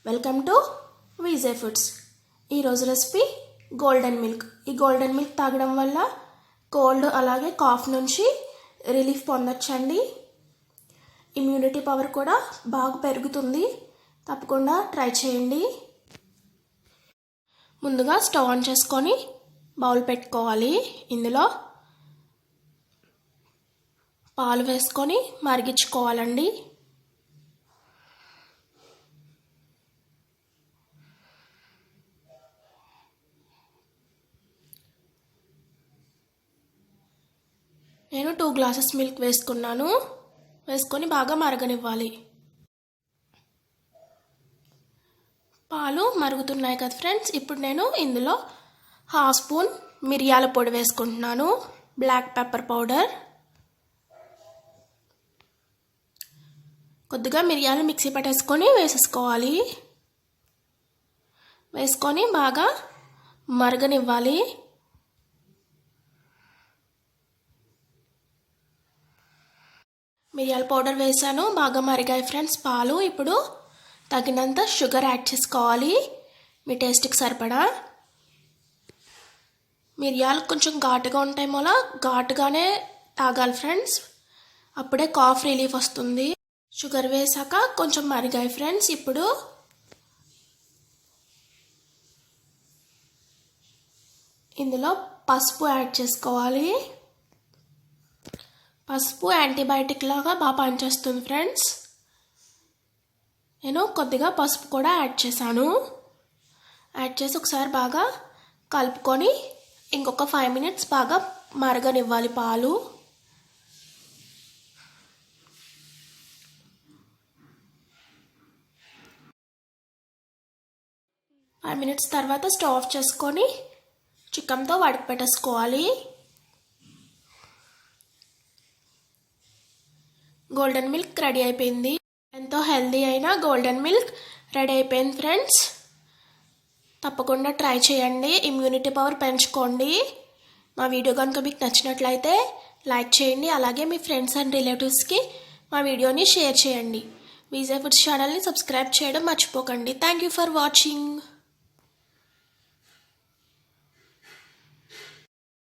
Welcome to Vijay foods. ఈరోజు recipe golden milk. ఈ golden milk తాగడం వల్ల కోల్డ్ అలాగే కాఫ్ నుంచి రిలీఫ్ పొందొచ్చండి. ఇమ్యూనిటీ పవర్ కూడా బాగా పెరుగుతుంది. తప్పకుండా ట్రై చేయండి. ముందుగా స్టవ్ ఆన్ చేసుకొని బౌల్ పెట్టుకోవాలి. ఇందులో పాలు వేసుకొని మరిగించుకోవాలండి. నేను 2 గ్లాసెస్ మిల్క్ వేసుకున్నాను. వేసుకొని బాగా మరగనివ్వాలి. పాలు మరుగుతున్నాయి కదా ఫ్రెండ్స్. ఇప్పుడు నేను ఇందులో 1/2 స్పూన్ మిరియాల పొడి వేసుకుంటున్నాను. Black pepper powder. కొద్దిగా మిరియాలు మిక్సీ పట్టేసుకొని వేసేసుకోవాలి. వేసుకొని బాగా మరగనివ్వాలి. మిరియాల పౌడర్ వేసాను. బాగా మరిగాయి ఫ్రెండ్స్ పాలు. ఇప్పుడు తగినంత షుగర్ యాడ్ చేసుకోవాలి. మీ టేస్ట్కి సరిపడా. మిరియాలు కొంచెం ఘాటుగా ఉంటాయి మూల ఘాటుగానే తాగాలి ఫ్రెండ్స్. అప్పుడే కాఫ్ రిలీఫ్ వస్తుంది. షుగర్ వేసాక కొంచెం మరిగాయి ఫ్రెండ్స్. ఇప్పుడు ఇందులో పసుపు యాడ్ చేసుకోవాలి. పసుపు యాంటీబయాటిక్ లాగా బాగా పనిచేస్తుంది ఫ్రెండ్స్. నేను కొద్దిగా పసుపు కూడా యాడ్ చేశాను. యాడ్ చేసి ఒకసారి బాగా కలుపుకొని ఇంకొక 5 మినిట్స్ బాగా మరగనివ్వాలి పాలు. ఫైవ్ మినిట్స్ తర్వాత స్టవ్ ఆఫ్ చేసుకొని చికెన్తో వడక పెట్టేసుకోవాలి. గోల్డెన్ మిల్క్ రెడీ అయిపోయింది. ఎంతో హెల్దీ అయిన గోల్డెన్ మిల్క్ రెడీ అయిపోయింది ఫ్రెండ్స్. తప్పకుండా ట్రై చేయండి. ఇమ్యూనిటీ పవర్ పెంచుకోండి. మా వీడియో కనుక మీకు నచ్చినట్లయితే లైక్ చేయండి. అలాగే మీ ఫ్రెండ్స్ అండ్ రిలేటివ్స్కి మా వీడియోని షేర్ చేయండి. విజయ్ ఫుడ్స్ ఛానల్ని సబ్స్క్రైబ్ చేయడం మర్చిపోకండి. Thank you for watching.